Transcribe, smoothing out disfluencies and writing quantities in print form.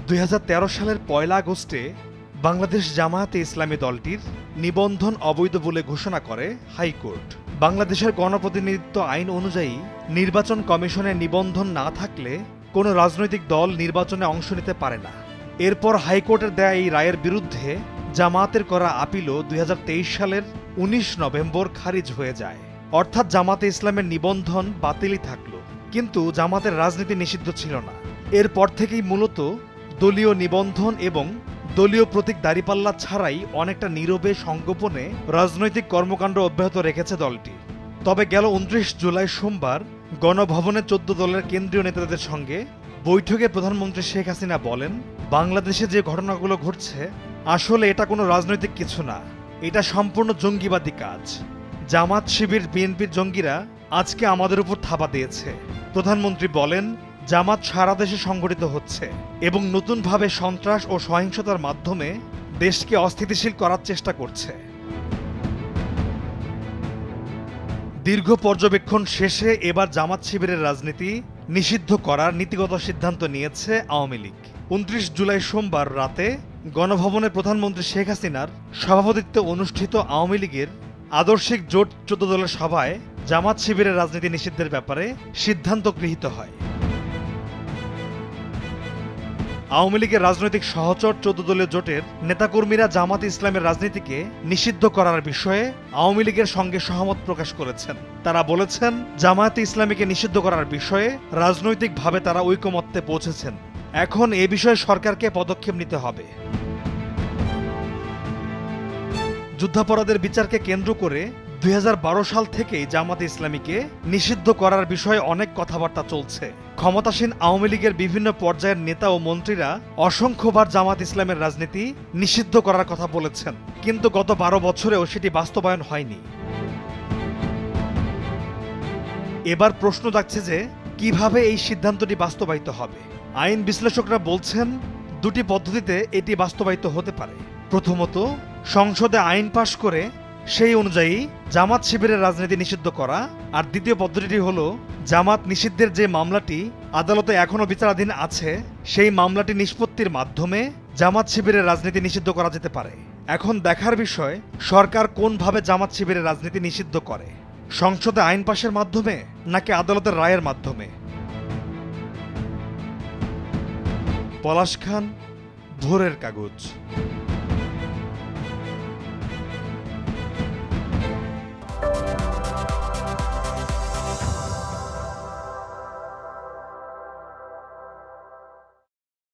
2013 সালের 1 আগস্টে বাংলাদেশ জামায়াতে ইসলামী দলটির নিবন্ধন অবৈধ বলে ঘোষণা করে হাইকোর্ট। বাংলাদেশের গণপ্রতিনিধিত্ব আইন অনুযায়ী নির্বাচন কমিশনের নিবন্ধন না থাকলে কোনো রাজনৈতিক দল নির্বাচনে অংশ নিতে পারে না। এরপর হাইকোর্টের দেয়া এই রায়ের বিরুদ্ধে জামায়াতের করা আপিলও 2023 সালের 19 নভেম্বর খারিজ হয়ে যায়। অর্থাৎ জামায়াতে ইসলামের নিবন্ধন বাতিলই থাকল, কিন্তু জামায়াতের রাজনীতি নিষিদ্ধ ছিল না। এরপর থেকেই মূলত দলীয় নিবন্ধন এবং দলীয় প্রতীক দাঁড়িপাল্লা ছাড়াই অনেকটা নীরবে সংগোপনে রাজনৈতিক কর্মকাণ্ড অব্যাহত রেখেছে দলটি। তবে গেল 29 জুলাই সোমবার গণভবনে 14 দলের কেন্দ্রীয় নেতাদের সঙ্গে বৈঠকে প্রধানমন্ত্রী শেখ হাসিনা বলেন, বাংলাদেশে যে ঘটনাগুলো ঘটছে আসলে এটা কোনো রাজনৈতিক কিছু না, এটা সম্পূর্ণ জঙ্গিবাদী কাজ। জামাত, শিবির, বিএনপির জঙ্গিরা আজকে আমাদের উপর থাবা দিয়েছে। প্রধানমন্ত্রী বলেন, জামাত সারা দেশে সংগঠিত হচ্ছে এবং নতুনভাবে সন্ত্রাস ও সহিংসতার মাধ্যমে দেশকে অস্থিতিশীল করার চেষ্টা করছে। দীর্ঘ পর্যবেক্ষণ শেষে এবার জামাত শিবিরের রাজনীতি নিষিদ্ধ করার নীতিগত সিদ্ধান্ত নিয়েছে আওয়ামী লীগ। 29 জুলাই সোমবার রাতে গণভবনে প্রধানমন্ত্রী শেখ হাসিনার সভাপতিত্বে অনুষ্ঠিত আওয়ামী লীগের আদর্শিক জোট 14 দলের সভায় জামাত শিবিরের রাজনীতি নিষিদ্ধের ব্যাপারে সিদ্ধান্ত গৃহীত হয়। আওয়ামী লীগের রাজনৈতিক সহচর 14 দলীয় জোটের নেতাকর্মীরা জামাত ইসলামের রাজনীতিকে নিষিদ্ধ করার বিষয়ে আওয়ামী লীগের সঙ্গে সহমত প্রকাশ করেছেন। তারা বলেছেন, জামায়াতে ইসলামীকে নিষিদ্ধ করার বিষয়ে রাজনৈতিকভাবে তারা ঐকমত্যে পৌঁছেছেন। এখন এ বিষয়ে সরকারকে পদক্ষেপ নিতে হবে। যুদ্ধাপরাধের বিচারকে কেন্দ্র করে 2012 সাল থেকেই জামাতে ইসলামীকে নিষিদ্ধ করার বিষয়ে অনেক কথাবার্তা চলছে। ক্ষমতাসীন আওয়ামী লীগের বিভিন্ন পর্যায়ের নেতা ও মন্ত্রীরা অসংখ্যবার জামাত ইসলামের রাজনীতি নিষিদ্ধ করার কথা বলেছেন, কিন্তু গত 12 বছরেও সেটি বাস্তবায়ন হয়নি। এবার প্রশ্ন জাগছে যে কিভাবে এই সিদ্ধান্তটি বাস্তবায়িত হবে। আইন বিশ্লেষকরা বলছেন, দুটি পদ্ধতিতে এটি বাস্তবায়িত হতে পারে। প্রথমত, সংসদে আইন পাশ করে সেই অনুযায়ী জামাত শিবিরের রাজনীতি নিষিদ্ধ করা, আর দ্বিতীয় পদ্ধতিটি হল জামাত নিষিদ্ধের যে মামলাটি আদালতে এখনও বিচারাধীন আছে সেই মামলাটি নিষ্পত্তির মাধ্যমে জামাত শিবিরের রাজনীতি নিষিদ্ধ করা যেতে পারে। এখন দেখার বিষয় সরকার কোনভাবে জামাত শিবিরের রাজনীতি নিষিদ্ধ করে, সংসদে আইন পাশের মাধ্যমে নাকি আদালতের রায়ের মাধ্যমে। পলাশ খান, ভোরের কাগজ।